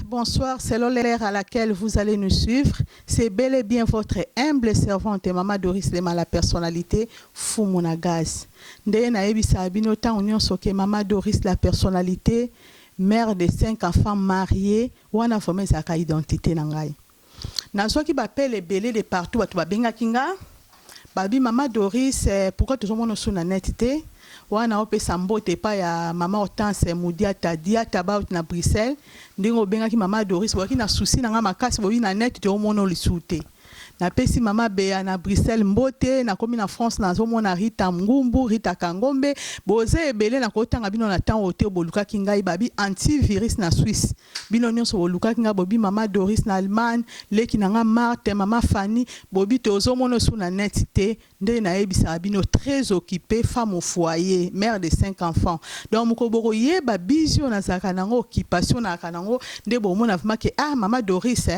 Bonsoir, selon l'ère à laquelle vous allez nous suivre. C'est bel et bien votre humble servante, Maman Doris Lema, la personnalité Fumunagaz. Ndeye na ebisa abino tan union soke Maman Doris, la personnalité, mère de 5 enfants mariés, wana formé sa identité nangai. Nazo ki bapele belé de partout, batu babenga kinga. Babi Maman Doris, pourquoi tout le monde sur la netité? Wana ope sambote pa ya Mama Hortense Moudiata diata about na Bruxelles ndingo benga ki Mama Doris waki na souci na nga makasi bobi na net te omono lisute na pesi Mama Bea na Bruxelles mbote na komi na France na zomona Rita Mngumbu Rita Kangombe boze ebele na kotanga bino na temps ote boluka kingai babi antivirus na Suisse bino nyonso boluka kinga bobi Mama Doris na Allemagne leki na nga Marthe Mama Fanny bobi te ozomono su na net te nde na ebisa bino très occupée femme au foyer mère de 5 enfants donc mukoboko yeba bizio na zaka nango occupation na kanango nde bomona vraiment que Mama Doris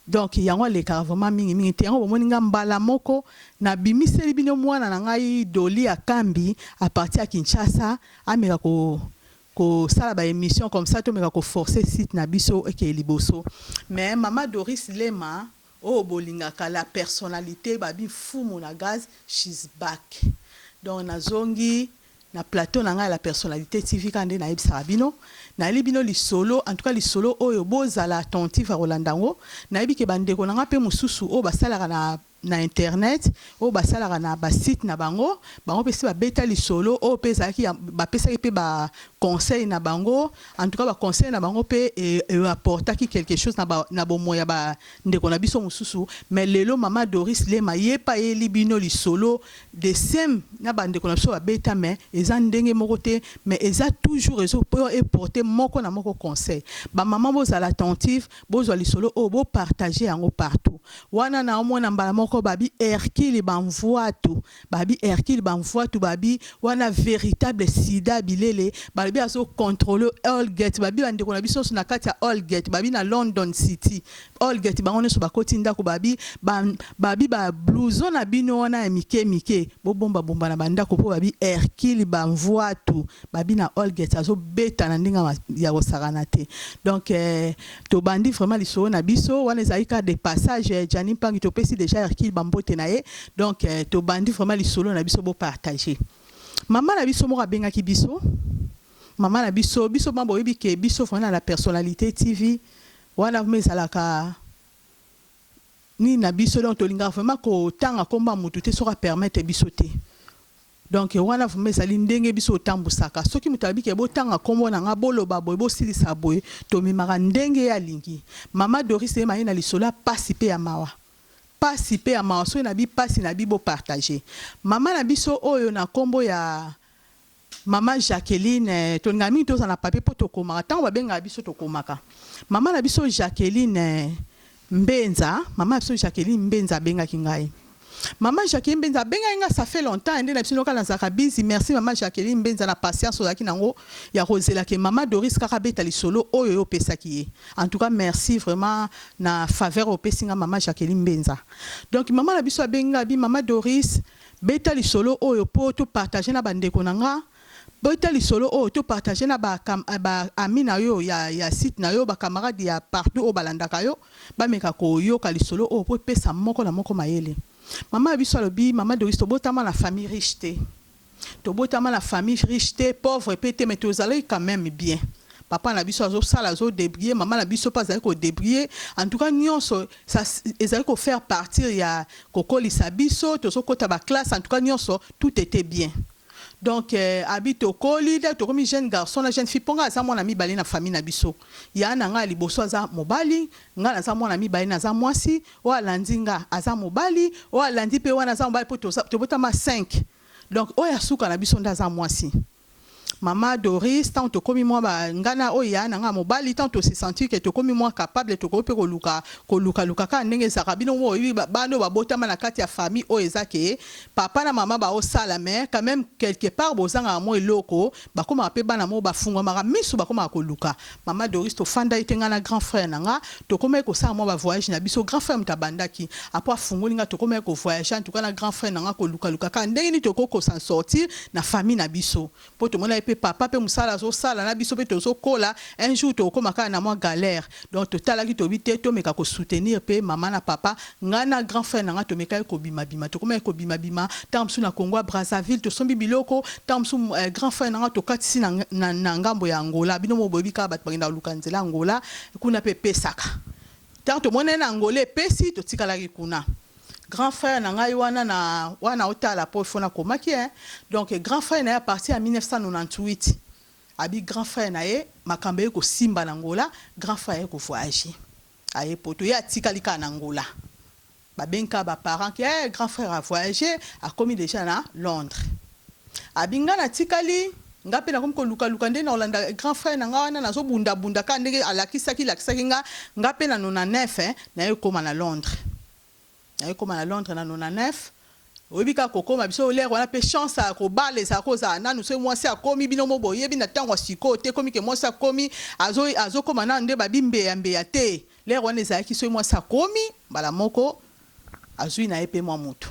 donc yango le carrément mingi te yango bomoni nga mbala moko na bimiseli bino mwana na ngai Doli à Kambi à partir à Kinshasa ameka ko sala ba émission comme ça to meka ko forcer site na biso eke liboso mais Mama Doris Lema oh bolingaka la personnalité babi Fumunagaz she's back donc na zongi na plateau na nga la personnalité TV kande na ebisa bino na libino li solo en tout cas li solo oyo bozala attentif à Rolandango na ebi ke bandeko na nga pe mususu o basala na internet o basala na ba site na bango pesi ba beta li solo o pesa ki ba pesa ki ba conseil na bango en tout cas ba conseil na bango pe apporta ki quelque chose na bomoya ba ndeko na biso mususu mais lelo Mama Doris Lema yepa libino li solo de sem na ba ndeko na biso ba beta mais eza ndenge moko te mais eza toujours réseau pour porter moko na moko conseil ba maman bozala attentif bozwa li solo o bo partager yango partout wana na omona mbala moko babi Hercule banvoatu babi Hercule banvoatu babi wana véritable sida bilele babi aso contrôler Allgate babi bandeko na biso na kati ya Allgate babi na London City Allgate bango so bakoti ndako babi ba blouson na bino wana mike bo bomba na bandako po babi Hercule banvoatu babi na Allgate aso beta na ndinga ya kosakana te donc to bandi vraiment liso na biso wana zaika de passage Jani Mpangi to pesi déjà Hercule bambote na ye donc to bandi vraiment li solo na biso bo partager Maman na biso mo benga ki biso Maman na biso mambo yebi ke biso vraiment la personnalité TV wana mezalaka ni na biso donc to linga vraiment ko tanga komba mutu te sera permettre biso te donc wana vumezali ndenge biso otambusaka soki mutabi ke botanga kombo na nga boloba boy bo silisa boy to mimaka ndenge ya lingi Mama Doris Lema na lisola pasi pe ya mawa pasi pe ya mawa so na bi pasi na bi bo partager Mama na biso oyo na kombo ya Mama Jacqueline to ngami to na papier poto komaka tango babenga biso to komaka Mama na biso Jacqueline Mbenza Mama biso Jacqueline Mbenza benga kingai Maman Jacqueline Mbenza benga ça fait longtemps ende na biso lokala zaka busy merci Maman Jacqueline Mbenza na patience ozaki nango ya kozela ke Mama Doris kaka beta li solo oyo yo pesaki ye en tout cas merci vraiment na faveur au pesinga Maman Jacqueline Mbenza donc Maman na biso benga bi Mama Doris beta li solo oyo po to partager na bandeko nanga beta li solo oyo to partager na ba amina yo ya site na yo ba camarade ya partout au balandaka yo ba meka ko yo ka li solo oyo po pesa moko na moko mayele Maman biso alobi Mama Doris to botama la famille riche te to botama la famille riche te pauvre pété mais to zalai quand même bien papa na biso azo sala zo débrouiller Maman na biso pas ko débrouiller en tout cas nyonso ça ezali ko faire partir ya kokoli sa biso to so kota ba classe en tout cas nyonso tout était bien donc habite au coli to comme jeune garçon la jeune fille ponga za mon ami bali na famille na biso ya na nga liboso za mobali nga na za mon ami bali na za mwasi o alandinga aza mobali o alandi pe wana za mobali po to botama 5 donc o ya suka na biso nda za mwasi Mama Doris tant to komi moi ba ngana oya na nga mobali tant to se sentir que to komi moi capable to ko pe ko luka ka ndenge zaka bino wo bano ba botama na kati ya famille o ezake papa na mama ba o sala mais quand même quelque part bozanga mo eloko ba koma pe bana mo ba funga mara misu ba koma ko luka Mama Doris to fanda itenga na grand frère nanga to koma ko sa mo ba voyage na biso grand frère mutabandaki après fungolinga to koma ko voyage en tout cas na grand frère nanga ko luka ka ndenge ni to ko s'en sortir na famille na biso po to mona pe papa pe musala zo sala na biso pe tozo kola un jour to komaka na moi galère donc totala ki to bité to meka ko soutenir pe maman na papa ngana grand frère na nga to meka ko bima bima to koma ko bima bima tamsu na Congo Brazzaville to sombi biloko tamsu grand frère na nga to katisi na ngambo ya Angola bino mo bobi ka bat bagenda lukanzela Angola kuna pe pesaka tant to monena Angola pesi to tikala ki kuna grand frère na ngai wana otala po fona komaki donc grand frère na ya parti en 1998 abi grand frère na ye makambe ko simba na Angola grand frère ko voyager aye poto ya tikali ka na Angola ba benka ba parents qui grand frère a voyagé a commis déjà na Londres abinga na tikali ngape na kom ko luka nde na Hollande grand frère na nga wana nazo bunda ka ndenge alakisaki nga ngape na 99 na ye koma na Londres comme à Londres na 99 obika kokoma biso l'air wana pe chance à ko bale sa koza na nous moi c'est komi bino mo boye bina tango siko te komi ke moi ça komi azo koma na nde babimbe ya mbe te l'air wana za ki so moi ça komi bala moko azui na epe moi mutu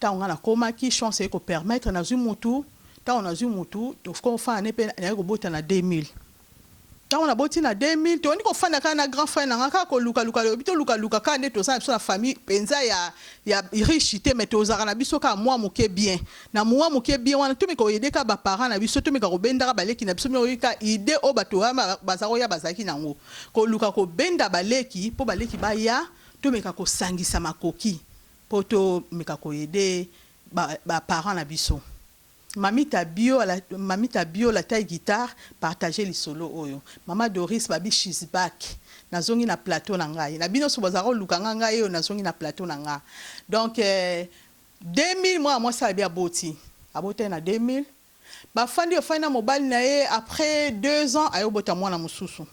tango na koma ki chance e ko permettre na zui mutu tango na zui mutu to ko fa na epe na ko bota na 2000 tant on a boti na 2000 to ndiko fanda kana grand frère na ngaka ko luka bito luka ka nde to sa biso na famille penza ya richité mais to zara na biso ka moi moke bien na moi moke bien wana to me ko yede ka ba parents na biso to me ka ko benda ka baleki na biso me ka idée o bato bazaro ya bazaki nango ko luka ko benda baleki po baleki ba ya to me ka ko sangisa makoki po to me ka ko yede ba parents na biso Mamita bio la taille guitare partager les solos oyo mama Doris babi she's back nazongi na plateau na ngai na bino so bazaro lukanga ngai yo nazongi na plateau na nga donc 2000 moi ça bien boti abote na 2000 ba fandi ofana mobile na ye après 2 ans ayo bota mwana mususu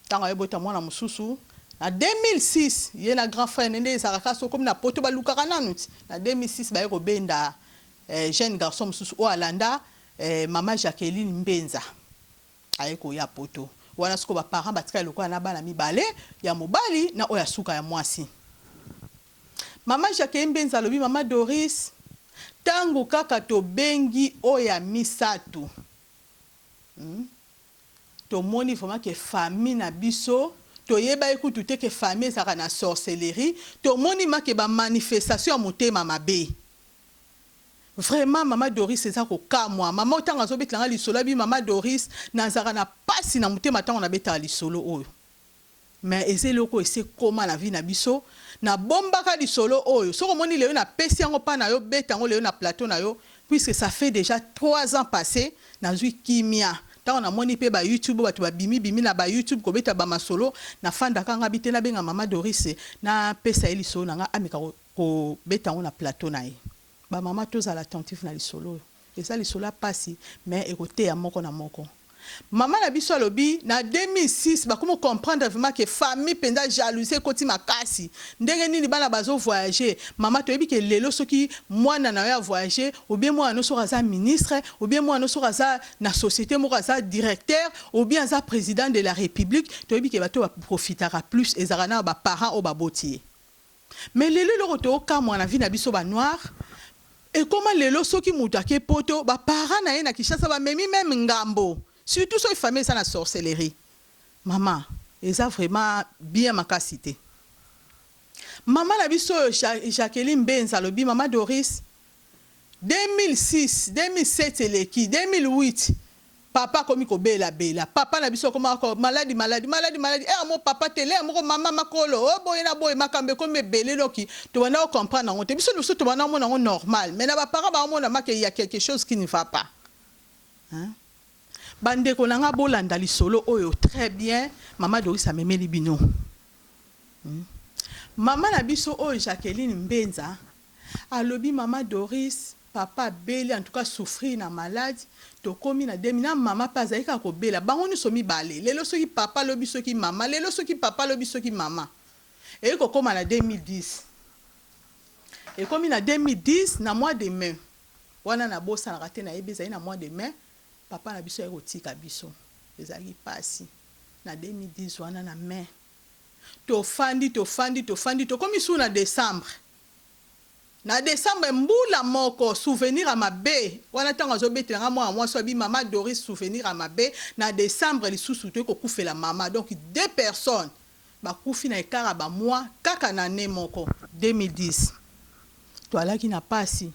tanga ayo bota mwana mususu na 2006 ye na grand frère nende saraka so comme na poto ba lukaka nanuti na 2006 ba yo benda jeune garçon mususu o alanda mama Jacqueline Mbenza ayeko ya poto wana siko ba parents batika lokwa na bana mibale ya mobali na oya suka ya mwasi mama Jacqueline Mbenza lobi mama Doris tango kaka to bengi oya misatu to moni vraiment que famille na biso to yeba ekutu te que famille saka na sorcellerie to moni ma ke ba manifestation motema mabe vraiment mama Doris c'est ça ko kamwa mama otanga zo betlanga li solo bi mama Doris nanzaka na pasi na mutema tango na beta li solo oyo mais ezeloko ese koma na vie na biso na bombaka li solo oyo soko moni leo na pesi yango pa na yo betango leo na plateau na yo puisque ça fait déjà 3 ans passé na zui kimia tango na moni pe ba YouTube batu ba bimi na ba YouTube ko beta ba masolo na fanda kanga bitena benga mama Doris na pesa eli solo nga amika ko betango na plateau na ye ba mama toza l'attentif na lisolo et ça lisolo passi mais écoutez à moko na moko mama na biso lobi na 2006 ba comment comprendre vraiment que famille penda jalousie koti makasi ndenge nini bana bazo voyager mama to yebi ke lelo soki mwana na ya voyager ou bien moi no so raza ministre ou bien moi no so raza na société mo raza directeur ou bien za président de la république to yebi ke bato ba profitera plus ezarana ba parents o ba botier mais lelo le roto ka mwana vie na biso ba noir. Et comment les loso qui moutake poto, ba parents na ye na Kinshasa ba memi même ngambo. Surtout so famille ça na sorcellerie. Maman, ils a vraiment bien makasité. Maman na biso Jacqueline Mbenza lobi mama Doris 2006, 2007 eleki, 2008 papa komi ko bela papa na biso koma maladie mon papa télé mon maman makolo oh boy na boy makambe comme belé loki to wana comprendre on te biso to wana mona normal mais na ba parents ba mona make il y a quelque chose qui ne va pas hein bande ko nanga bolanda li solo oyo très bien mama Doris a memeli bino maman na biso oyo Jacqueline Mbenza alobi mama Doris papa beli en tout cas souffrir na maladie to komi na demina mama pa zaika ko bela bango ni somi balé lelo soki papa lobi soki mama lelo soki papa lobi soki mama et ko koma na 2010 et komi na 2010 na mois de mai wana na bosa na raté na ebeza na mois de mai papa na biso eko tika biso ezali pasi na 2010 wana na mai to fandi to komi sous na décembre na décembre mbula moko souvenir à ma bé wana tanga zo betelanga moi so bi Mama Doris souvenir à ma bé na décembre li sous souté ko la mama donc deux personnes ba kufi na ekara ba moi kaka na ne moko 2010 to ala ki na pasi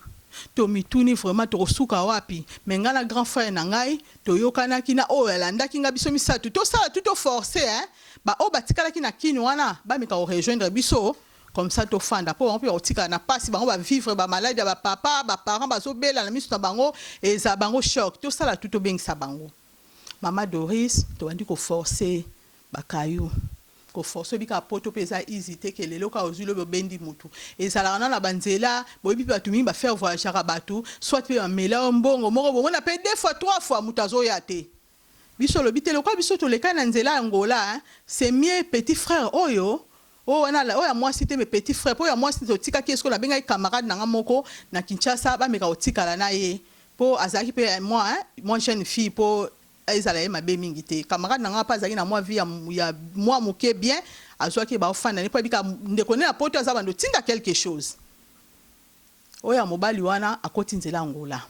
to mituni vraiment to suka wapi menga na grand frère na ngai to yokana ki na o elanda ki nga biso misatu to sala tout forcé hein ba o batikala ki na kini wana ba meka o rejoindre biso comme ça to fanda po on peut otika na pasi bango ba vivre ba maladie ba papa ba parents ba zo bela na miso na bango et za bango choc to sala tout bengisa bango Mama Doris to andi ko forcer ba kayu ko forcer bika poto pesa easy te ke lelo ka ozulo bo bendi mutu et ça la na banzela bo bi ba tumi ba faire voyager à bateau soit pe mela mbongo moko bo na pe deux fois trois fois mutazo ya te biso lo bitelo kwa biso to le kana nzela ngola c'est mieux petit frère oyo oh wana la oya moi c'était mes petits frères po ya moi c'était otika ki esko na benga camarade na moko na Kinshasa ba meka otika la na ye po azaki pe moi jeune fille po ezala ye mabe mingi te camarade na nga pa azaki na moi vie ya moi moke bien azwaki ba ofanda ne po bika ndeko ne na poto azaba ndo tinda quelque chose oya mobali wana akoti nzela ngola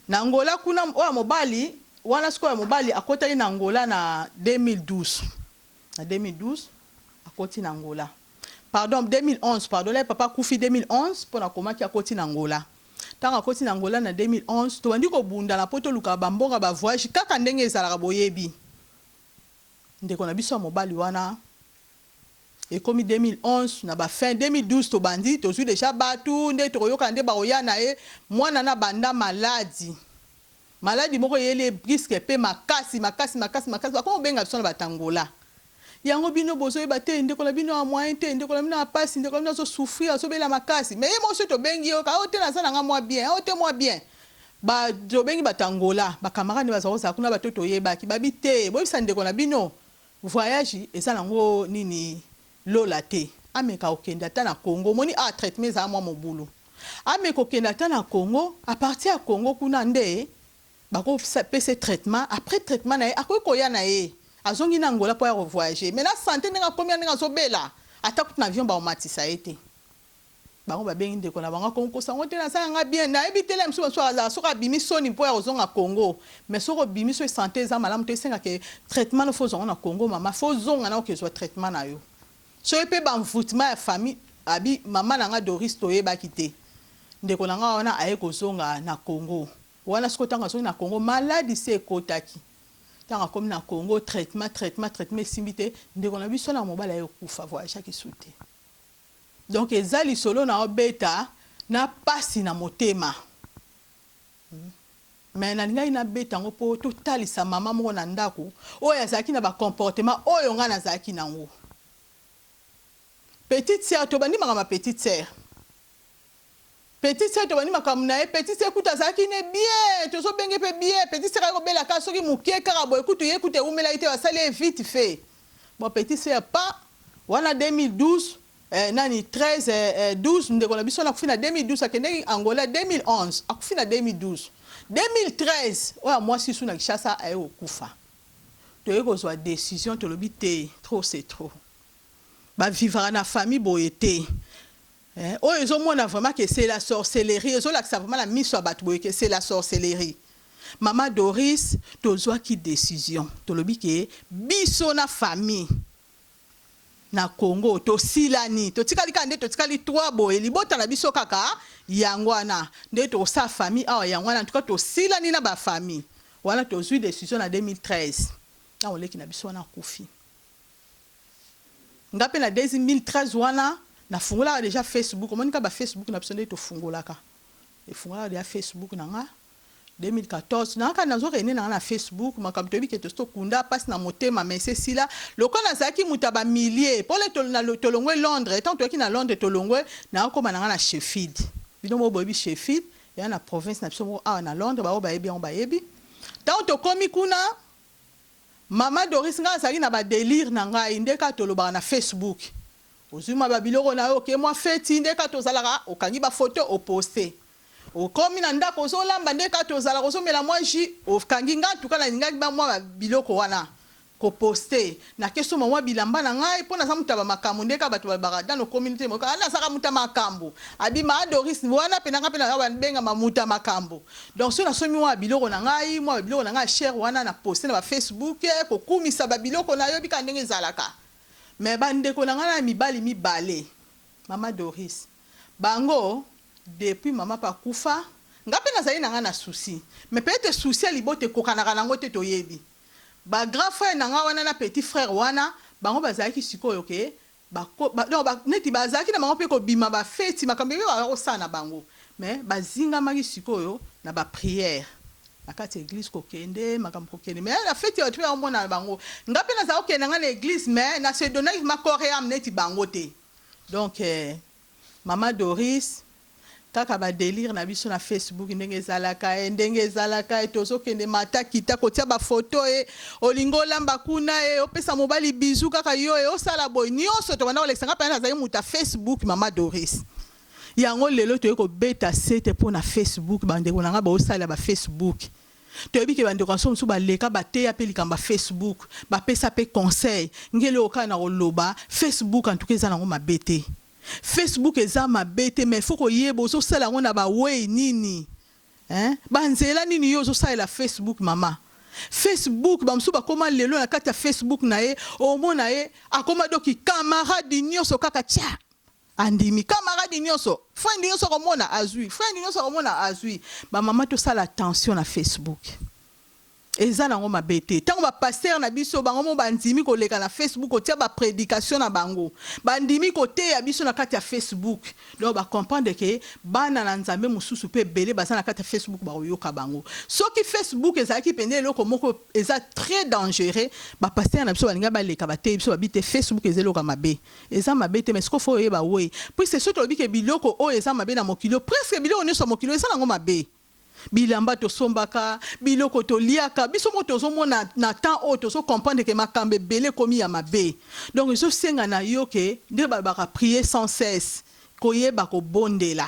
na ngola kuna oya mobali wana siko ya mobali akota na ngola na 2012 na 2012 akoti na ngola pardon 2011 pardon là papa kufi 2011 pour na komaki akoti na ngola tanga akoti na ngola na 2011 to bandi ko bunda na poto luka bambonga ba voyage kaka ndenge ezalaka boyebi ndeko na biso mobali wana et comme 2011 na ba fin 2012 to bandi to zui déjà batu nde to yoka nde ba oya na e mwana na banda maladie moko yele brisque pe makasi ba ko benga biso na batangola yango bino bozo yeba te ndeko na bino a moyen te ndeko na bino a pasi ndeko na bino so souffrir so bela makasi mais ye mo so to bengi yo ka o te na sana nga moi bien o te moi bien ba to bengi batangola ba camarade ba zo kuna ba toto yeba ki ba bite bo bisa ndeko na bino voyage eza nango nini lola te ameka okenda ta na Congo moni a traitement za moi mobulu ameka okenda ta na Congo à partir ya Congo kuna nde ba ko pese traitement après traitement na akoy ya na ye azongi na ngola po ya voyager mais la santé ndinga combien ndinga so bela attaque na avion ba omatisa ete bango ba bengi ndeko na bango konko sango te na sanga bien na ebitele mso so ala so ka bimisoni po ya ozonga Congo mais so ko bimiso santé za malamu te senga ke traitement no fo zonga na Congo mama fo zonga na okezwa traitement na yo so epe ba mvutima ya famille abi mama na nga Doris to yeba kite ndeko na nga wana aye kozonga na Congo wana siko tanga zonga na Congo maladie se kotaki tanga comme na Congo traitement simité ndeko na biso na mobala yo kufa voyage ki souté donc ezali solo na obeta na pasi na motema mais na ngai na beta ngo po to talisa mama moko na ndako oyo azaki na ba comportement oyo nga na zaki nango petite sœur to bandi ma petite sœur to bandi makamuna e petite sœur kuta zaki ne bien to so benge pe bien petite sœur ko bela ka soki mukie kaka bo écoute umela ite wasale vite fait bon petite sœur pas wana 2012 nani 13 12 ndeko na biso na kufina 2012 akende Angola 2011 akufina 2012 2013 oya mwasi suna Kinshasa aye okufa to yeko zo décision to lobi te trop c'est trop ba vivre na famille boyete oh ils ont moins vraiment que c'est la sorcellerie ils ont là que ça vraiment la mise sur bateau que c'est la sorcellerie Mama Doris to zo ki décision to lobi ke biso na famille na Congo to silani to tikali kande to tikali trois boy libota na biso kaka yangwana nde to sa famille awa yangwana en tout cas to silani na ba famille wana to zui décision na 2013 na oleki na biso na kufi ngape na 2013 wana na fungula déjà Facebook monika ba Facebook na biso nde to fungulaka e fungula déjà Facebook na nga 2014 na kana zo rene na Facebook makamto tobi ke to kunda passe na motema mais c'est si là lokona zaki mutaba milliers pour le tolongwe Londres tant to ki na Londres tolongwe na ko mananga na Sheffield bino mo bobi Sheffield ya na province na biso na Londres ba yebi on ba yebi tant to komi kuna Mama Doris nga sali na ba délire na ngai ndeka toloba na Facebook ozuma ba biloko na yo ke moi feti ndeka to zalaka okangi ba photo o poster o komi na ndako zo lamba ndeka to zala ko somela moi ji o kangi nga tuka na ngaki ba moi biloko wana ko poster na keso mwa bilamba na ngai pona za mutaba makambo ndeka bato ba dans nos communautés moka ana saka muta makambo abi ma Doris wana pena ngapena ba benga mamuta makambo donc so na somi wa biloko na ngai mwa biloko na ngai cher wana na poster na ba Facebook ko kumisa ba biloko na yo bika ndenge zalaka mais bandeko na ngai na mibali mibale mama Doris bango depuis mama pa kufa ngapena zali na ngai na souci mais peut-être souci libote kokanaka nango te toyebi ba grand frère nanga wana na petit frère wana bango bazaki sikoyo ke neti bazaki na bango pe ko bima ba feti makambe ba osana bango mais bazinga maki sikoyo na ba prière na kati église ko kende makambo ko kende mais la fête ya tuya omona bango ngape na za okenda na l'église mais na se donner ma coréam neti bango te donc mama Doris kaka ba délire na biso na Facebook ndenge zalaka tozo kende mata kita kotia ba photo olingo lamba kuna opesa mobali bizu kaka yo osala boy nyonso to bana olexanga pa na za muta Facebook mama Doris yango lelo to ko beta sete pour na Facebook bandeko nanga ba osala ba Facebook to yebi ke bandeko nso musu ba leka ba te apeli kamba Facebook ba pesa pe conseil ngele okana oloba Facebook en tout cas ezana ngo mabete Facebook eza mabete mais faut ko yebo so sala ngona ba we nini banzela nini yo so sala Facebook mama Facebook bamsu ba koma lelo na kati ya Facebook na ye omona ye akoma doki camarade nyonso kaka tia andimi camarade nyonso friend nyonso komona azui ba mama to sala attention na Facebook eza nango mabete tango ba pasteur na biso bango mo bandimi ko leka na Facebook ko tia ba prédication na bango bandimi ko te ya biso na kati ya Facebook donc ba comprendre que bana na nzambe mususu pe belé basa na kati ya Facebook ba yoka bango soki Facebook eza ki pende loko moko eza très dangereux ba pasteur na biso balinga ba leka ba te biso ba bite Facebook eza loka mabe eza mabete mais ce qu'il faut yeba we puis c'est surtout que biloko o eza mabe na mokilo presque biloko ne so mokilo eza nango mabe bilamba to sombaka biloko to liaka biso moto zo mona na temps auto so comprendre que makambe belé komi ya mabe donc je senga na yo ke de ba prier sans cesse koyeba ko bondela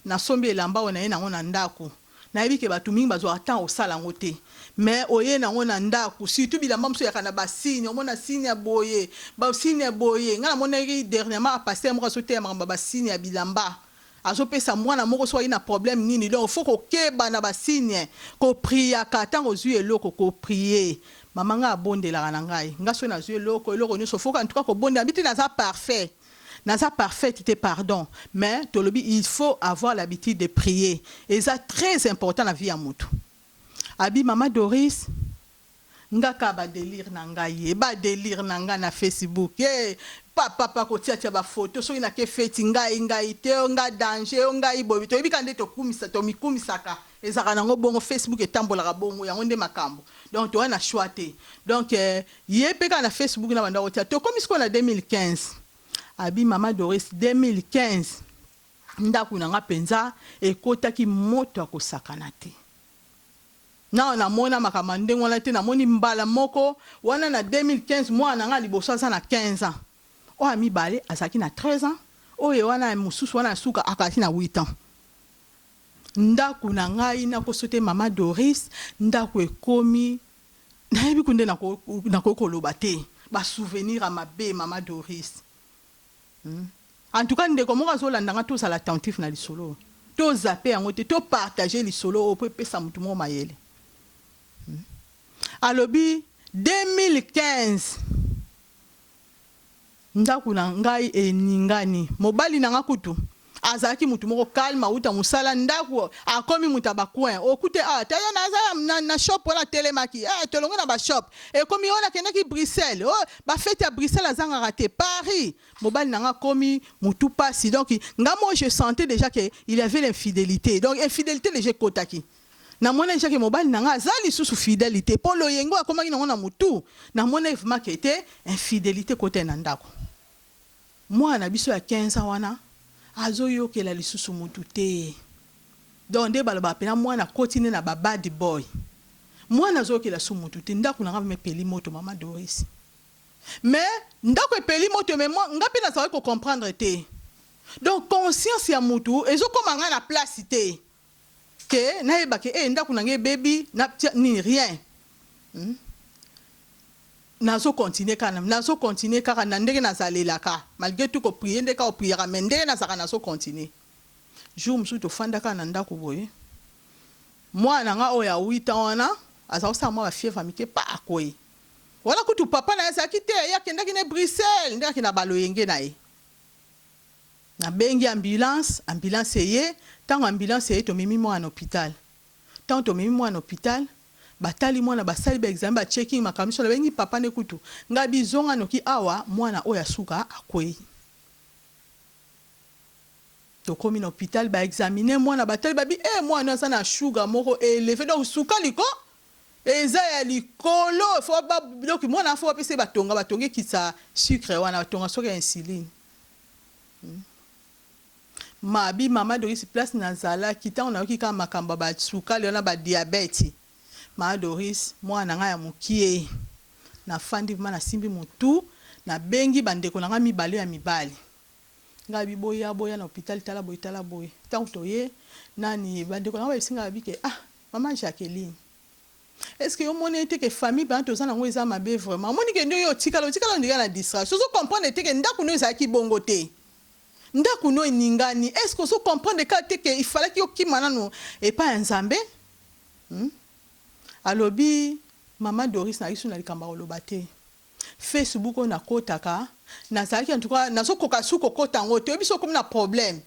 na sombi elamba ona ena ngona ndako na yebi ke batu mingi bazo atan osala ngote mais oye na ngona ndako surtout bilamba mso ya kana ba signe omona signe ya boye ba signe ya boye ngala mona ri dernièrement a passé mo so te ba signe ya bilamba azo pesa mwana moko so ina problème nini donc faut ko keba na ba signe ko prier ka tango zui eloko ko prier mama nga abondela na ngai ngaso na zui eloko nyonso faut en tout cas ko bonde habitude na za parfait te pardon mais tolobi il faut avoir l'habitude de prier et ça très important la vie à mutu abi mama Doris ngaka ba délire na ngai na Facebook papa ko tia ba photo so ina ke feti ngai te nga danger ngai bobi to ibika nde to kumisa to mikumisaka ezaka nango bongo Facebook etambola ka bongo yango nde makambo donc to na choité donc yepeka na Facebook na banda ko tia to komisiko na 2015 abi mama Doris 2015 ndaku na nga penza ekotaki moto akosakana te na mona makamande ngona te na moni mbala moko wana na 2015 mwana nga liboso za na 15 ans o ami balé azaki na 13 ans o ye wana mususu wana suka akati na 8 ans ndaku na ngai na kosote mama Doris ndaku ekomi na yebi kunde na ko koloba te ba souvenir à mabe mama Doris en tout cas ndeko moko azolanda nga to sala attentif na lisolo to zapper yango te to partager lisolo o pe pesa mutu mo mayele alobi 2015 ndaku na ngai eningani mobali na ngakutu azaki mutu moko calme uta musala ndaku akomi muta coin okute tayo na shop wala telemaki tolongo na ba shop komi ona kenaki Bruxelles ba fête à Bruxelles azanga raté Paris mobali na nga komi mutu pasi donc moi je sentais déjà que il y avait l'infidélité donc infidélité déjà kotaki na mona déjà que mobali na nga azali sous fidélité polo yengo akomaki na ngona mutu na mona vraiment que était infidélité côté na ndako moi na biso ya 15 ans wana azoyo ke la lisusu mutu te donc nde baloba pena mwana continue na ba bad boy mwana zoyo ke la su mutu te ndako na nga me peli moto mama Doris mais ndako peli moto mais moi nga pena ça ko comprendre te donc conscience ya mutu ezo komanga na place te que naeba ke ndako na nge baby na ni rien nazo continuer kaka na ndenge nazalelaka malgré tout ko prier ndeka o priera mais ndenge nazaka nazo continuer jour musu to fandaka na ndako boye mwana nga oya 8 ans wana aza sa mwa fièvre mike pa akoyi wala kutu papa na yasa kite ya kendaki ne Bruxelles ndeka kina baloyenge na ye na bengi ambulance ye tango ambulance ye to mimi mwana hôpital tango to mimi mwana hôpital batali mwana basali ba examen ba checking makamiso bengi papa ne kutu ngabi zonga noki awa mwana oya suka akoyi to komi na hôpital ba examiner mwana batali babi mwana aza na sugar moko élevé donc suka liko eza ya likolo fo ba donc mwana fo pese batonge kisa sucre wana batonga soki insuline mabi mama Doris place nazala kita on a ki ka makamba ba suka le na ba diabète mama Doris mwana nga ya mukie na fandi mana simbi mutu na bengi bandeko na nga mibale ya mibali nga biboya boya na hôpital tala boy tant toye nani bandeko na nga bisinga bike maman Jacqueline est-ce que yo moni te que famille ba to zana ngweza mabe vraiment moni ke ndio tikalo ndika na distraction so comprendre te que ndaku no za ki bongo te ndaku no ningani est-ce que so comprendre que il fallait que yo kimana no et pas nzambe alobi mama Doris na isu na likamba olobate Facebook on a kotaka na zaki en tout cas na so koka su kokota ngote biso comme na problème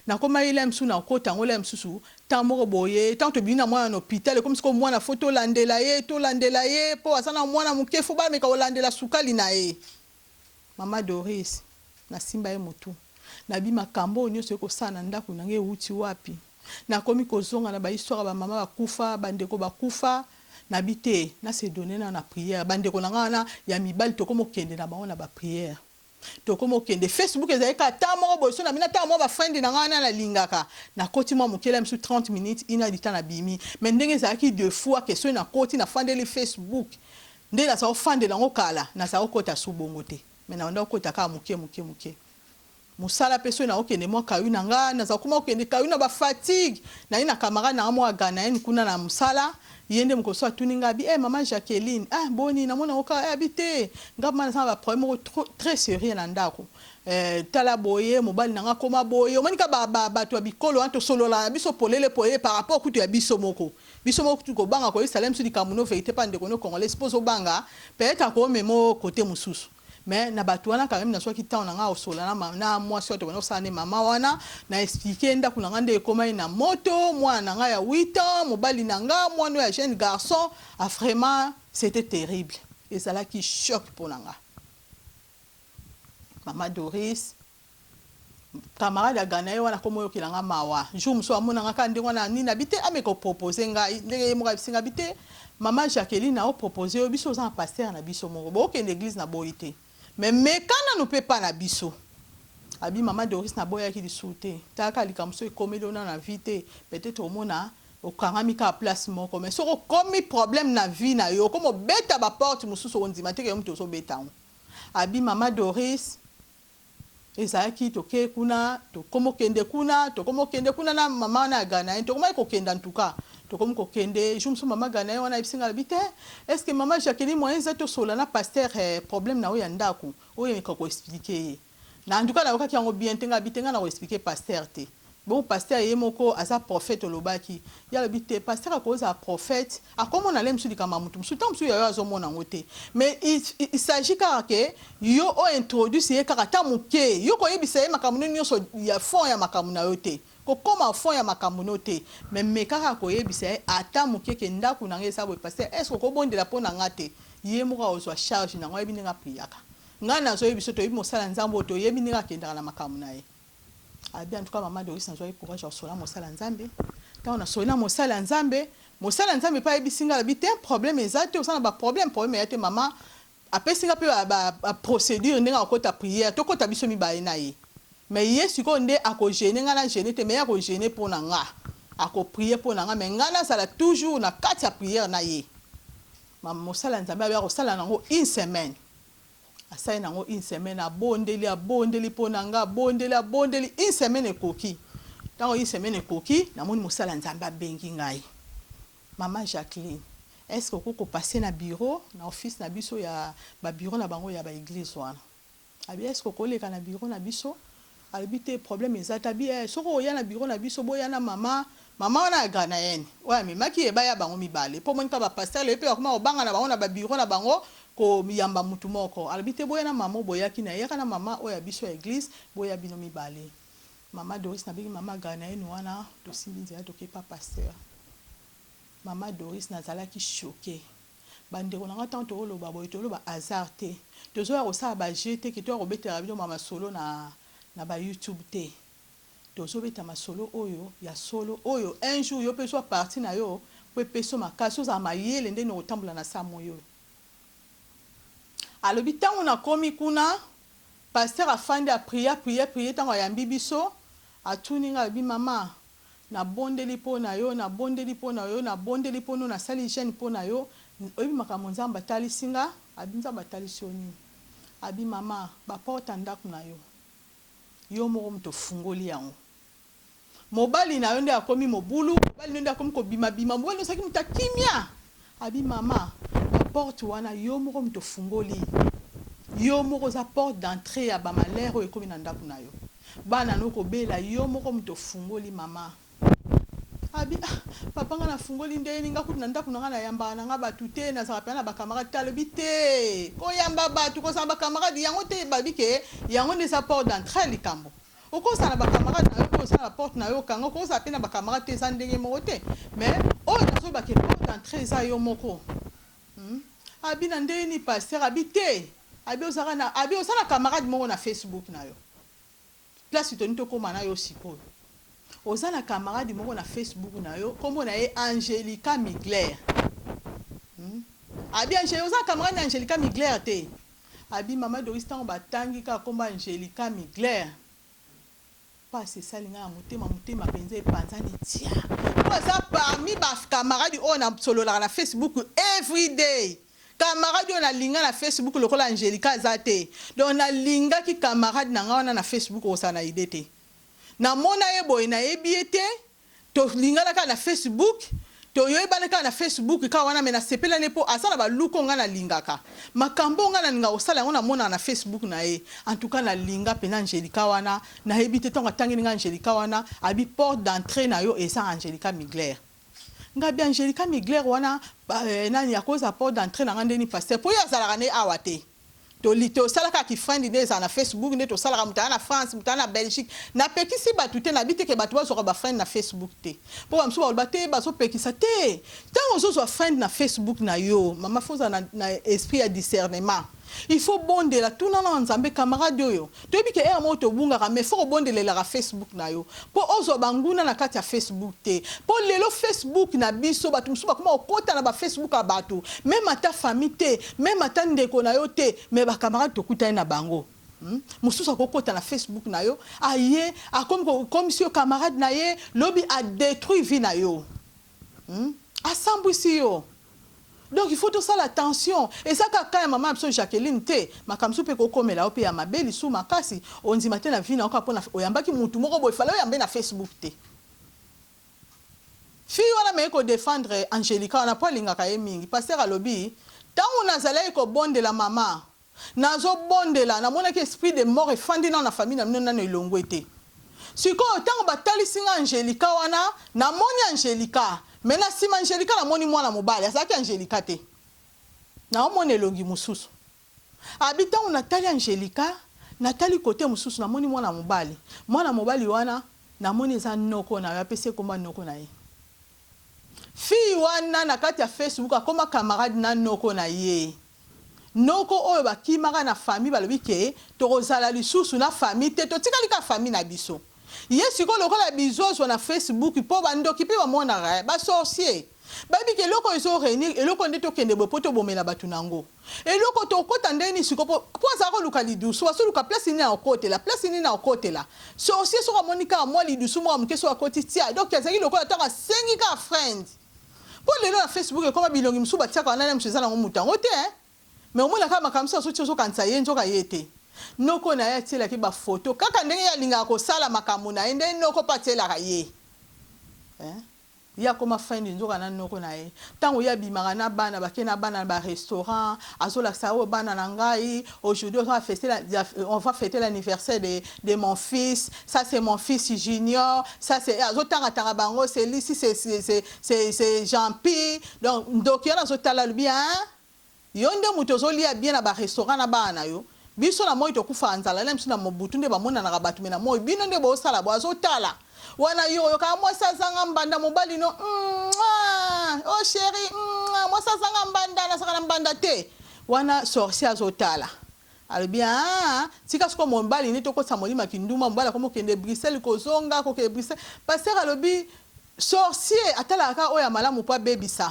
na koma ile msu na kota ngole msusu tamoko boye tanto bina mwana na hôpital comme siko mwana photo landela ye po asana mwana mukefu ba meka olandela sukali na ye mama Doris na simba ye mutu na bi makambo nyonso ko sana ndako nange uti wapi na komi kozonga na ba histoire ba mama bakufa bandeko bakufa na bité na se donner na prière bandeko nanga na ya mibali to komo kende na ba ba prière to komo kende Facebook ezalika tamo boso na mina tamo ba friend na ngana na lingaka na koti mwa mukela msu 30 minutes ina dita na bimi mais ndenge ezalaki deux fois que so na koti na fandeli Facebook nde na sa ofande na ngokala na sa okota subongo te mais na onda okota ka muke musala peso na okende mwa kayu na nga na za kuma okende kayu na ba fatigue na ina camarade na mwa Ghanaian kuna na musala yende mkoso atuninga bi maman Jacqueline boni na mona oka habité ngaba na ba problème très sérieux na ndako tala boye mobali na nga koma boye omanika ba to bikolo anto solola biso polele par rapport kutu ya biso moko tu ko banga ko Salem sudi kamuno vérité pas ndeko no congolais poso banga peut-être ko memo côté mususu mais na batu wana quand même na soki ta nga osola na moi soto bona osane mama wana na expliquer nda kuna ngande komai na moto mwana nga ya 8 ans mobali nanga mwana ya jeune garçon vraiment c'était terrible et ça là qui choque pour nga mama Doris camarade Ganaye wana komo yokilanga mawa jour muso amona nga kande wana ni na bité ameko proposer nga ndenge mo kabisinga bité mama Jacqueline a proposé biso za pasteur na biso moko bo ke l'église na boité mais mekana no peut pas na biso abi mama Doris na boya ki disouté taka likamso e komedo na vite peut-être au mona au karamika place moko mais so komi problème na vie na yo comme beta ba porte mususu ondima te ke mto so beta abi mama Doris ezaki toke kuna to komo kende kuna na mama na Ghana to komo ko kenda en tout cas to komo ko kende jumsu mama Ghana wana ibisinga bité est-ce que mama Jacqueline moyen za to sola na pasteur problème na oya ndako oyo ko expliquer na en tout cas na okaki yango bien tenga bitenga na ko expliquer pasteur te bon pasteur yemoko asa prophète olobaki ya le bité pasteur a cause a prophète a comment on allait msu dikama mutu msu tam msu ya azo mona ngote mais il s'agit car que yo o introduce ye kaka muke yo ko yebisa ye makamu nyonso ya fond ya makamu na yote ko koma fond ya makamu note mais mekaka ko yebisa ye ata muke ke ndaku na ngesa bo pasteur est-ce ko bondela pona ngate ye moko ozwa charge na ngwa bininga priaka ngana zo yebiso to yimo sala nzambo to yebininga kendaka na makamu na ye abi en tout cas maman Doris nzoi courage au sola mosala nzambe ta on a sola mosala nzambe pa ebisinga la bité problème exact osana ba problème yate maman apesinga pe ba procédure ndinga okota prière to kota biso mi ba na ye mais yesu ko nde ako gêner nga na gêner te mais ako gêner pour na nga ako prier pour na nga mais nga na sala toujours na kati ya prière na ye maman mosala nzambe abi ako sala nango une semaine asai nango une semaine abondeli ponanga bondeli une semaine ekoki tango une semaine ekoki na moni mosala nzamba bengi ngai mama Jacqueline est-ce que vous passez na bureau na office na biso ya ba bureau na bango ya ba église wana abi est-ce que vous leka na bureau na biso albité problème ezata bi soko ya na bureau na biso boya na mama wana gana yene ouais mais maki eba ya bango mibale po monika ba pasteur le pe akoma obanga na bango na ba bureau na bango ko miyamba mutu moko albité boya na mama boya kina yaka na mama oya biso ya église boya bino mibale mama Doris na biki mama gana yene wana to simbi nzela to ke pa pasteur Mama Doris nazalaki choqué. Bandeko na ngata to loba boy to loba hasard te. To zo ya sa ba jete ki to robetera bido mama solo na ba YouTube te. To zo beta ma solo oyo ya solo oyo un jour yo pe so parti na yo pe peso makaso za mayele nde no tambula na samo yo. Alobi tango na komi kuna pasteur afandi a prier tango ya mbibiso atuninga bi mama na bondeli po na yo na bondeli po na yo na bondeli po no na sali jeune po na yo obi makambo nzamba tali singa abinza batali sioni abi mama ba porta ndaku na yo yo moko mto fungoli yango mobali na yo nde akomi mobulu mobali nde akomi ko bima mobali saki mutakimia abi mama ba porte wana yo moko mto fungoli yo moko za porte d'entrée ya ba malheur ekomi na ndaku na yo bana noko bela yo moko mto fungoli mama abi papa nga na fungoli nde ninga kuti na ndaku na nga na yamba na nga batu te na saka na ba camarade talobi te ko yamba batu ko sa ba camarade yango te babike yango ne sa porte d'entrée likambo oko sa na ba camarade na yo ko sa la porte na yo kango ko sa pe na ba camarade te sa ndenge moko te mais o na so ba ke porte d'entrée za yo moko abi na nde ni pasteur abi te abi osana camarade moko na Facebook na yo place to nito ko mana yo sikoyo ozana camarade moko na Facebook na yo kombo na ye Angelica Migler abi ozana camarade na Angelica Migler te abi mama Doris tango batangi ka kombo Angelica Migler passe salinga mutema penza epanzani tia oza parmi ba camarade on na solola na Facebook every day camarade on a linga na Facebook lokola Angelica zate donc na linga ki camarade na nga na Facebook osana idete na mona ebo na ebiete to lingala ka na Facebook to yoyebana ka na Facebook ka wana mena sepela ne po asala ba luko nga na lingaka makambo nga na linga osala ngo na mona na Facebook na e en tout cas na linga pena Angelica wana na ebite tonga tangi nga Angelica wana abi porte d'entrée na yo esa Angelica Migler nga bi Angelica Migler wana nani ya koza porte d'entrée na ngande ni pasteur po ya zala ne awate to lito sala ka ki friend des na Facebook ne to sala ka mutana na France mutana na Belgique na pekisi batute na biteke batu ba so ba friend na Facebook te po amso ba bate ba so pekisa te tango so friend na Facebook na yo mama foza na esprit ya discernement il faut bondela tout na nzambe camarade yo to bike e moto bunga ka mais faut bondelela ka Facebook na yo po ozo banguna na kati ya Facebook te po lelo Facebook na biso batu musuba kuma okota na ba Facebook a batu même ata famille te même ata ndeko na yo te mais ba camarade to kuta na bango mususa kokota na Facebook na yo aye a comme si camarade na ye lobi a détruit vie na yo asambwisi yo. Donc il faut tout ça l'attention et ça quand maman absolue Jacqueline te makamsu pe ko komela ope ya mabeli su makasi onzi matin na vie na ko pona oyambaki mutu moko boy fala oyambe na Facebook te fi wana me ko défendre Angelica na pas linga ka mingi pasteur alobi tango nazala ko bondela mama nazo bondela na mona ki esprit de mort et fandi na famille na nona na elongwe te siko tango batali singa Angelica wana na moni Angelica mena sima Angelica na moni mwana mobali asaki Angelica te na omone elongi mususu habita on natali Angelica natali côté mususu na moni mwana mobali wana na moni za noko na yapese komba noko na ye fi wana na kati ya Facebook akoma camarade na noko na ye noko oyo bakimaka na famille balobi ke tokozala lisusu na famille te totikali ka famille na biso Yes, ko lokola bizozo na Facebook po bandoki pe ba mona ba sorcier. Babi ke loko iso réunir eloko ndeto kende bo poto bomela batu nango. Eloko to kota ndeni siko po za ko luka lidusu so luka place ni na côté la place ni na côté la. Sorcier so monika mo lidusu mo amke so akoti tia. Donc yazaki lokola taka sengi ka friend. Po lelo na Facebook e koma bilongi msuba tia ka nana mseza na mutango te mais au moins la kama kamsa so tso kansa yenzo ka yete. Noko na ya tela ki ba photo kaka ndenge ya linga ko sala makamu na ende noko patela ka ye ya koma fin de nzoka na noko na ye tango ya bimaka na bana bakena bana ba restaurant azola sa o bana na ngai aujourd'hui on va fêter l'anniversaire de mon fils, ça c'est mon fils junior, ça c'est azotanga tanga bango c'est ici c'est Jean-Pi donc ya azotala bien yonde muto zolia bien na ba restaurant na bana yo biso na moi to kufa nzala na msina mobutu nde ba mona na batu mena moi bino nde bo sala bo azotala wana yo ka moi sazanga mbanda mobali no oh chérie moi sazanga mbanda na saka mbanda te wana sorcier azotala alors bien tika siko mobali ni to ko samolima kinduma mbala komo kende Bruxelles ko zonga ko ke Bruxelles passer alobi sorcier atala ka oya malamu pa bebisa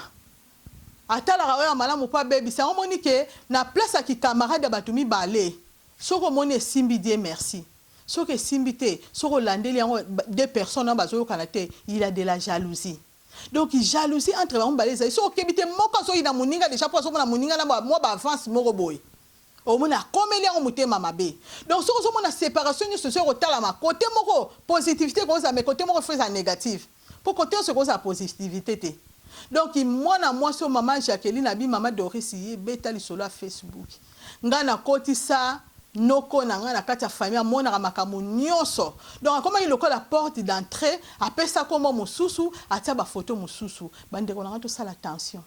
atala oya malamu pa bebisa omoni ke na place ki camarade batumi balé soko moni simbi die merci soko simbi te soko landeli yango deux personnes bazo kanate il a de la jalousie donc jalousie entre ba balé ça soko kebite moko so ina muninga déjà pour so na muninga na moi ba avance moko boy o mona komeli yango mutema mabe donc soko so mona séparation ni so kotala ma côté moko positivité ko ça mais côté moko fait ça négatif pour côté ce ko ça positivité te donc moi so maman Jacqueline abi maman Doris yi beta li solo Facebook ngana koti sa noko na ngana kati ya famille mona makambo nyonso donc comment il lokola la porte d'entrée après ça comme mususu atia ba photo mususu bande ko na to sala attention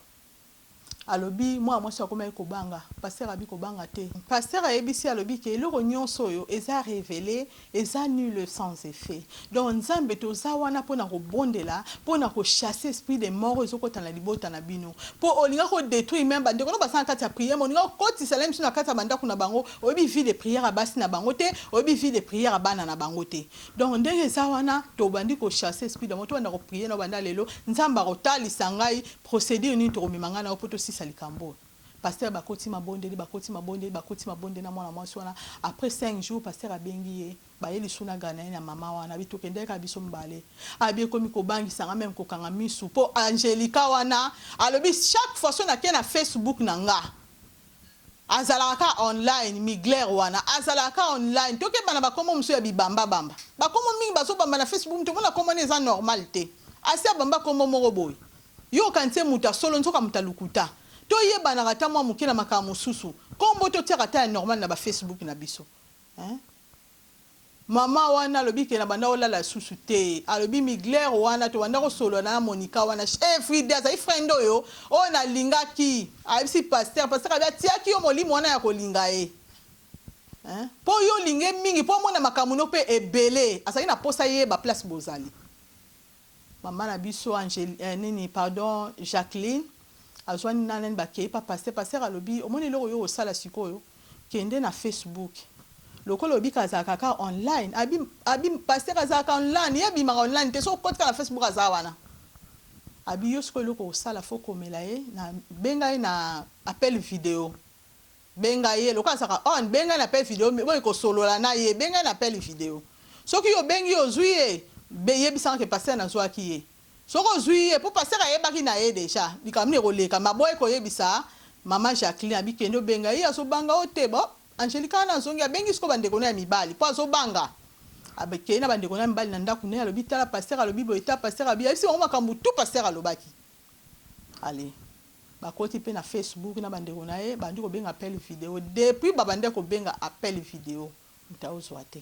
alobi moi so comme ko banga pasteur abi ko banga te pasteur ebisi alobi ke eloko nyonso yo eza révélé eza nul sans effet donc nzambe to zawana pona ko bondela pona ko chasser esprit de mort ezoko tana libota na bino po olinga ko détruire même bande ko no basana kati ya prière olinga ko ti salem sina kati ya banda kuna bango obi vie de prière abasi na bango te obi vie de prière abana na bango te donc ndenge zawana to bandi ko chasser esprit de mort to banda ko prière no banda lelo nzamba ko talisa ngai procédure ni to mimanga na poto si salikambo pasteur bakoti mabondeli na mwana mwasi wana après 5 jours pasteur abengi ba yeli suna gana na mama wana bitokende ka biso mbale abi komi ko bangi sanga même ko kanga misu po Angelica wana alobi chaque fois so na kena Facebook na nga azalaka online migler wana azalaka online toke bana bakomo muso ya bibamba bamba bakomo mingi baso bamba na Facebook to mona komo neza normalité asia bamba komo moko boy yo kantie muta solo nzoka mutalukuta to yeba na kata mwa mukina makamu susu kombo to tia kata normal na ba Facebook na biso mama wana lobi ke na banda olala susu te alobi migler wana to wanda ko solo na Monica wana every day za friend oyo o na lingaki abisi pasteur abia tiaki yo molimo wana ya kolinga po yo linge mingi po mona makamu no pe ebele asali na posa ye ba place bozali mama na biso pardon Jacqueline azwani nanen bakei pa pasteur alobi omoni loko yo osala sikoyo kende na Facebook lokolo obi kazaka ka online abi pasteur azaka online yebi ma online te so kotka na Facebook azawana abi yo siko loko osala fo komela ye na benga ye na appel vidéo benga ye lokala saka on benga na appel vidéo boy ko solola na ye benga na appel vidéo soki yo bengi yo zuye yebisanga ke pasteur na zwaki ye soko zuye po pasteur ayebaki na ye déjà likamni koleka maboy ko yebisa mama Jacqueline abi kendo benga ye aso banga otebo Angelica na zongi abengi siko bande kona ya mibali po aso banga abeke na bande kona mibali na ndaku ne alobi tala pasteur alobi boita pasteur abi asi on makambu tout pasteur alobaki allez bakoti pe na Facebook na bande kona ye bandi ko benga appel vidéo depuis babande ko benga appel vidéo mutaozwa te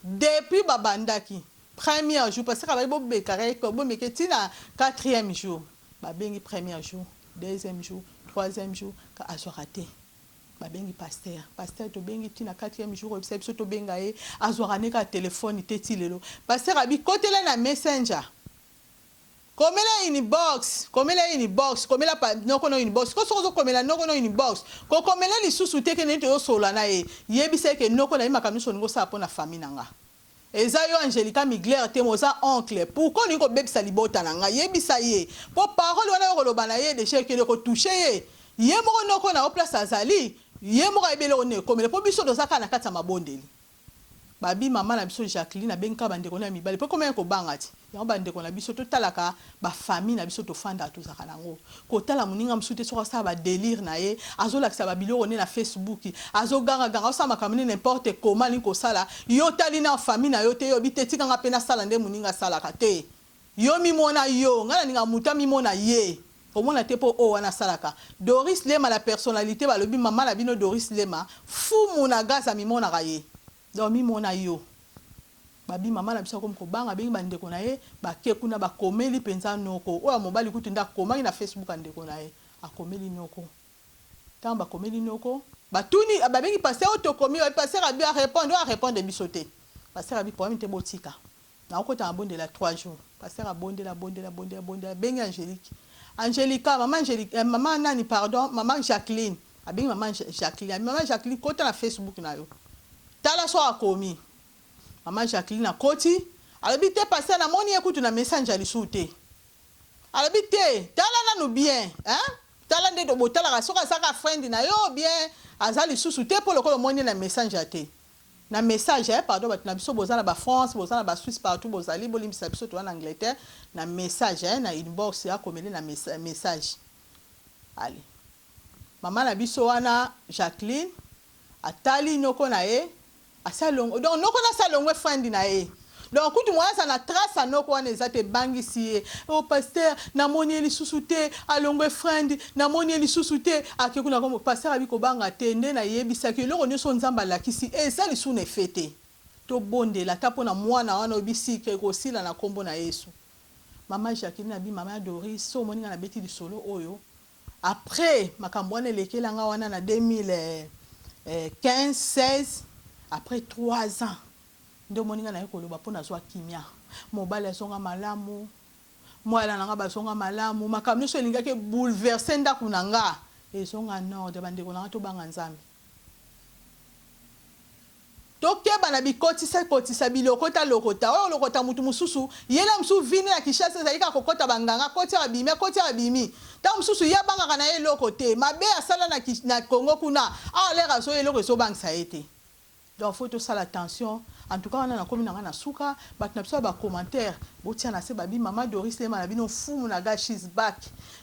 depuis babandaki premier jour parce que ba bo be carré ko bo meketi na 4e jour ba bengi premier jour 2e jour 3e jour ka azorate ba bengi pasteur to bengi ti na 4e jour biso to benga e azorane ka téléphone teti lelo pasteur abi kotela na messenger komela inbox komela pa noko no inbox ko so komela noko no inbox ko komela lisusu te ke nete yo sola na ye yebisa ke noko na imaka miso ngo sa pona famille nanga eza yo Angelica migler te moza oncle pourquoi ni ko bebisa libota nanga yebisa ye po parole wana yo koloba na ye de cheke ko toucher ye moko noko na o place azali ye moko ebele one komela po biso dozaka na kata mabondeli babi mama na biso Jacqueline benka bandeko na mibali po komela ko bangati yango bandeko na biso to talaka ba famille na biso to fanda to zaka nango ko tala muninga msute so sa ba délire na ye azolakisa ba biloko ne na Facebook azoganga o sa makamini n'importe comment ni ko sala yo tali na famille na yo te yo biteti kanga pena sala nde muninga sala ka te yo mimona yo ngana ninga muta mimona ye komona te po o wana salaka Doris Lema la personnalité balobi mama la bino Doris Lema fumu na gaza mimona kaye donc mimona yo babi mama na biso comme ko banga bengi bandeko na ye bake kuna bakomeli penza noko oya mobali kutu nda komaki na Facebook andeko na ye akomeli noko tamba bakomeli noko batuni babengi passer otokomi passer abi a répondre bisoté passer abi problème te botika na okota abonde la 3 jours passer abonde la bengi Angélica maman nani pardon maman Jacqueline abengi maman Jacqueline kota na Facebook na yo tala so akomi maman Jacqueline na koti alobi te passer na moni ekutu na message ali soute alobi te tala na no bien hein tala nde do botala ka soka saka friend na yo bien azali susu te pour le moni na message ate na message pardon na biso bozala ba France bozala ba Suisse partout bozali bolimisa biso to en Angleterre na message na inbox ya komeli na message allez maman na biso wana Jacqueline atali noko na ye asalongo donc noko na salongo friend na ye donc kutu mwana sa na trace noko wana ezate bangisi ye o pasteur na moni eli susute alongo friend na moni eli susute akekuna comme pasteur abi ko banga tende na yebisa ke loko nyoso nzamba lakisi ezali sune fete to bondela tapo na mwana wana obisi ke ko sila na kombo na Yesu mama Jacqueline abi mama Doris so moninga na beti di solo oyo après makambo wana lekelanga wana na 2015 16 après 3 ans ndo moninga na yekoloba pona zwa kimia mobali asonga malamu mwana nanga basonga malamu makambo so elinga ke bouleverser ndako nanga ezonga nord bandeko nanga to banga nzambe tokeba na bikotisa bilokota lokota oyo lokota mutu mususu yela musu vini na Kishasa zalika kokota banganga koti abimi ta mususu ya banga na ye lokote mabe asala na Congo kuna alera so eloko so bangisa ete donc faut tout ça l'attention en tout cas on a na komi na suka bat na biso ba commentaire botia na se babi mama Doris Lema na bino fumu na ga she's back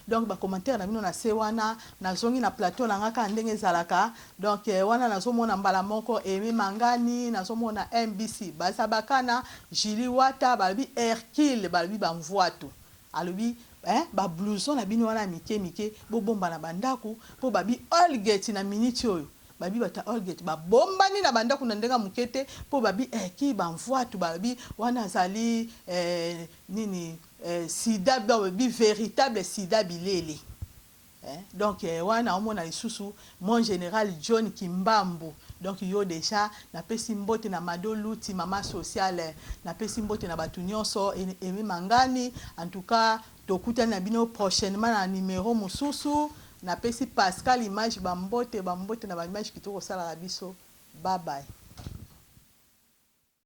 donc ba commentaire na bino na se wana na zongi na plateau na ngaka ndenge zalaka donc wana na zo mona mbala moko Emi Mangani na zo mona MBC basabakana Jili Wata babi Hercule babi bamvoatu alobi ba blouson na bino wana mike bo bomba na bandako po babi Olgate na minute oyo babi bata Olgate ba bombani na bandako na ndenga mukete po babi ki bamvoatu babi wana zali nini sida babi véritable sida bilele donc wana omona lisusu mon général John Kimbambu donc yo déjà na pesi mbote na madoluti mama sociale na pesi mbote na batu nyonso Emi Mangani en tout cas tokuta na bino prochainement na numéro mususu na pesi Pascal image bambote na ba image kitoko sala biso bye bye.